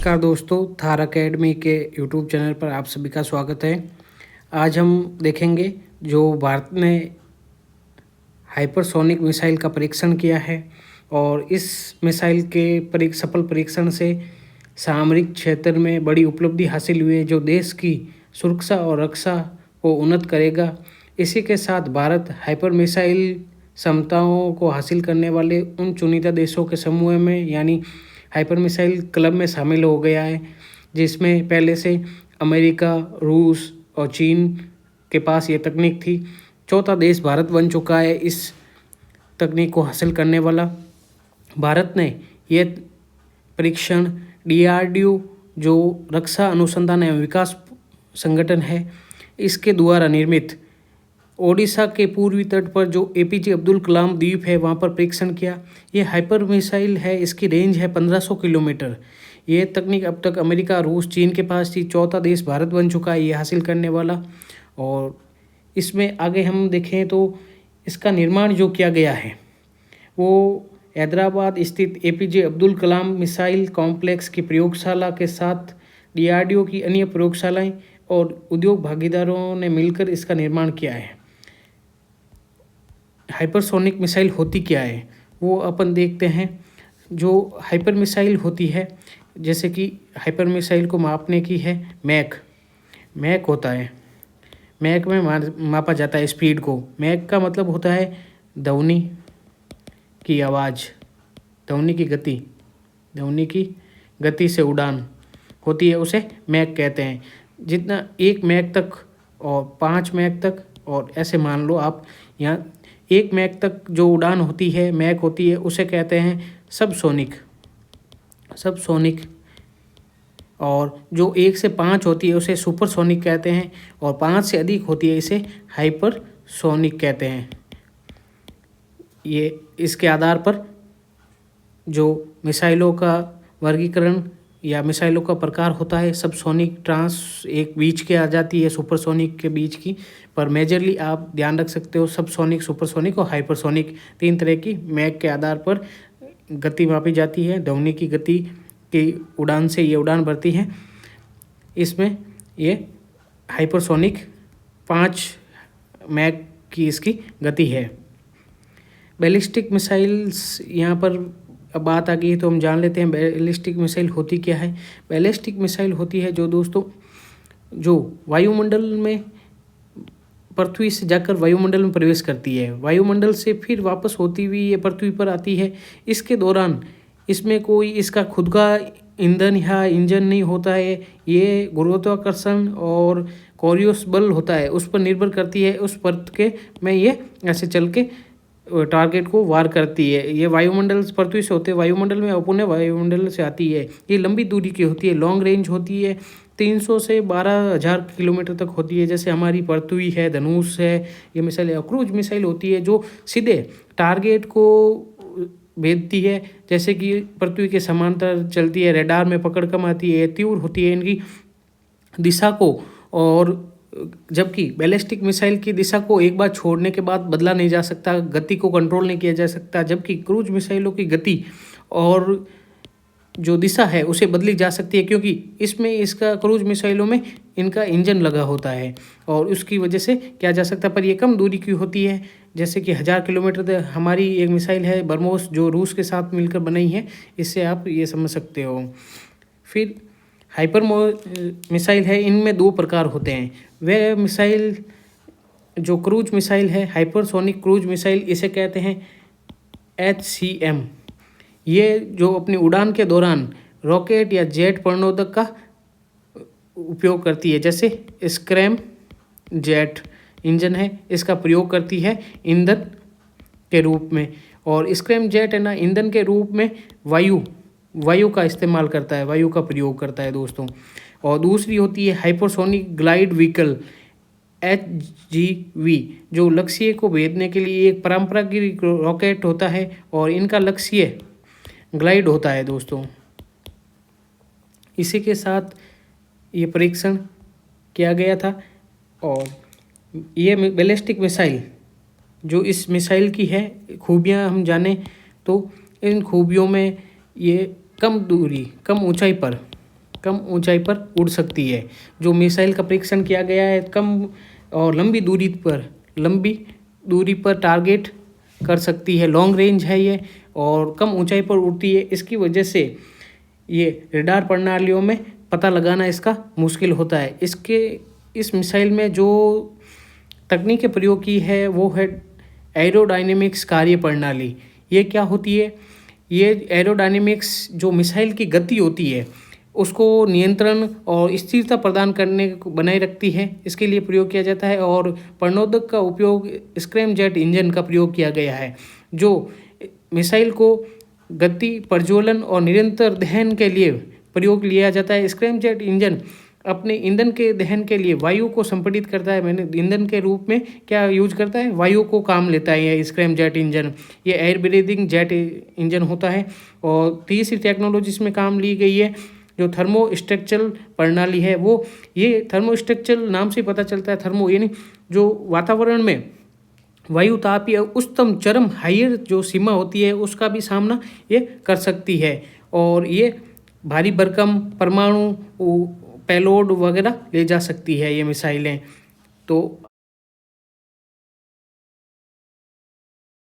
नमस्कार दोस्तों, थार अकेडमी के यूट्यूब चैनल पर आप सभी का स्वागत है। आज हम देखेंगे जो भारत ने हाइपरसोनिक मिसाइल का परीक्षण किया है और इस मिसाइल के सफल परीक्षण से सामरिक क्षेत्र में बड़ी उपलब्धि हासिल हुई है जो देश की सुरक्षा और रक्षा को उन्नत करेगा। इसी के साथ भारत हाइपर मिसाइल क्षमताओं को हासिल करने वाले उन चुनिंदा देशों के समूह में यानी हाइपर मिसाइल क्लब में शामिल हो गया है, जिसमें पहले से अमेरिका, रूस और चीन के पास ये तकनीक थी। चौथा देश भारत बन चुका है इस तकनीक को हासिल करने वाला। भारत ने ये परीक्षण DRDO जो रक्षा अनुसंधान एवं विकास संगठन है, इसके द्वारा निर्मित ओडिशा के पूर्वी तट पर जो APJ अब्दुल कलाम द्वीप है वहाँ पर परीक्षण किया। ये हाइपर मिसाइल है, इसकी रेंज है 1500 किलोमीटर। ये तकनीक अब तक अमेरिका, रूस, चीन के पास थी। चौथा देश भारत बन चुका है ये हासिल करने वाला। और इसमें आगे हम देखें तो इसका निर्माण जो किया गया है वो हैदराबाद स्थित APJ Abdul Kalam missile complex की प्रयोगशाला के साथ DRDO की अन्य प्रयोगशालाएं और उद्योग भागीदारों ने मिलकर इसका निर्माण किया है। हाइपरसोनिक मिसाइल होती क्या है वो अपन देखते हैं। जो हाइपर मिसाइल होती है, जैसे कि हाइपर मिसाइल को मापने की है मैक होता है। मैक में मापा जाता है स्पीड को। मैक का मतलब होता है ध्वनि की आवाज़, ध्वनि की गति से उड़ान होती है, उसे मैक कहते हैं। जितना 1 मैक तक और 5 मैक तक, और ऐसे मान लो आप यहाँ 1 मैक तक जो उड़ान होती है, मैक होती है, उसे कहते हैं सबसोनिक। और जो 1 से 5 होती है उसे सुपरसोनिक कहते हैं, और 5 से अधिक होती है इसे हाइपरसोनिक कहते हैं। ये इसके आधार पर जो मिसाइलों का वर्गीकरण या मिसाइलों का प्रकार होता है, सबसोनिक, एक बीच के आ जाती है, सुपरसोनिक के बीच की। पर मेजरली आप ध्यान रख सकते हो, सबसोनिक, सुपरसोनिक और हाइपरसोनिक 3 तरह की मैक के आधार पर गति मापी जाती है। ध्वनि की गति की उड़ान से ये उड़ान भरती है। इसमें ये हाइपरसोनिक 5 मैक की इसकी गति है। बैलिस्टिक मिसाइल्स यहाँ पर अब बात आ गई है तो हम जान लेते हैं बैलिस्टिक मिसाइल होती क्या है। बैलिस्टिक मिसाइल होती है जो दोस्तों जो वायुमंडल में पृथ्वी से जाकर वायुमंडल में प्रवेश करती है, वायुमंडल से फिर वापस होती हुई ये पृथ्वी पर आती है। इसके दौरान इसमें कोई इसका खुद का ईंधन या इंजन नहीं होता है। ये गुरुत्वाकर्षण और कोरियोस बल होता है, उस पर निर्भर करती है। उस पथ के में ये ऐसे चल के टारगेट को वार करती है। ये वायुमंडल पृथ्वी से होते वायुमंडल में, पुनः वायुमंडल से आती है। ये लंबी दूरी की होती है, लॉन्ग रेंज होती है, 300 से 12,000 किलोमीटर तक होती है। जैसे हमारी पृथ्वी है, धनुष है, ये मिसाइल क्रूज मिसाइल होती है जो सीधे टारगेट को भेजती है। जैसे कि पृथ्वी के समांतर चलती है, रडार में पकड़ कम आती है, तीव्र होती है इनकी दिशा को। और जबकि बैलिस्टिक मिसाइल की दिशा को एक बार छोड़ने के बाद बदला नहीं जा सकता, गति को कंट्रोल नहीं किया जा सकता। जबकि क्रूज मिसाइलों की गति और जो दिशा है उसे बदली जा सकती है, क्योंकि इसमें इसका क्रूज मिसाइलों में इनका इंजन लगा होता है और उसकी वजह से किया जा सकता है। पर ये कम दूरी की होती है, जैसे कि 1000 किलोमीटर तक। हमारी एक मिसाइल है ब्रह्मोस जो रूस के साथ मिलकर बनाई है, इससे आप ये समझ सकते हो। फिर हाइपर मिसाइल है, इनमें 2 प्रकार होते हैं। वह मिसाइल जो क्रूज मिसाइल है, हाइपरसोनिक क्रूज मिसाइल, इसे कहते हैं HCM। ये जो अपनी उड़ान के दौरान रॉकेट या जेट प्रणोदक का उपयोग करती है। जैसे स्क्रैम जेट इंजन है, इसका प्रयोग करती है ईंधन के रूप में। और स्क्रैम जेट है ना, ईंधन के रूप में वायु का इस्तेमाल करता है, वायु का प्रयोग करता है दोस्तों। और दूसरी होती है हाइपरसोनिक ग्लाइड व्हीकल HGV, जो लक्ष्य को भेदने के लिए एक परंपरागत रॉकेट होता है और इनका लक्ष्य ग्लाइड होता है दोस्तों। इसी के साथ ये परीक्षण किया गया था। और ये बैलिस्टिक मिसाइल जो इस मिसाइल की है खूबियां हम जाने तो इन खूबियों में ये कम दूरी, कम ऊंचाई पर कम ऊंचाई पर उड़ सकती है। जो मिसाइल का परीक्षण किया गया है कम और लंबी दूरी पर टारगेट कर सकती है, लॉन्ग रेंज है ये और कम ऊंचाई पर उड़ती है। इसकी वजह से ये रडार प्रणालियों में पता लगाना इसका मुश्किल होता है। इस मिसाइल में जो तकनीक प्रयोग की है वो है एरोडायनेमिक्स कार्य प्रणाली। ये क्या होती है? ये एरोडायनेमिक्स जो मिसाइल की गति होती है उसको नियंत्रण और स्थिरता प्रदान करने को बनाए रखती है, इसके लिए प्रयोग किया जाता है। और प्रणोदक का उपयोग स्क्रैमजेट इंजन का प्रयोग किया गया है, जो मिसाइल को गति, प्रज्वलन और निरंतर दहन के लिए प्रयोग लिया जाता है। स्क्रैमजेट इंजन अपने ईंधन के दहन के लिए वायु को संपीड़ित करता है। मैंने ईंधन के रूप में क्या यूज करता है? वायु को काम लेता है ये स्क्रैमजेट इंजन। ये एयर ब्रीदिंग जेट इंजन होता है। और तीसरी टेक्नोलॉजी इसमें काम ली गई है जो थर्मोस्ट्रक्चरल प्रणाली है। वो ये थर्मोस्ट्रक्चरल नाम से पता चलता है, थर्मो यानी जो वातावरण में वायु तापीय उच्चतम चरम हायर जो सीमा होती है उसका भी सामना ये कर सकती है। और ये भारी भरकम परमाणु पेलोड वगैरह ले जा सकती है ये मिसाइलें। तो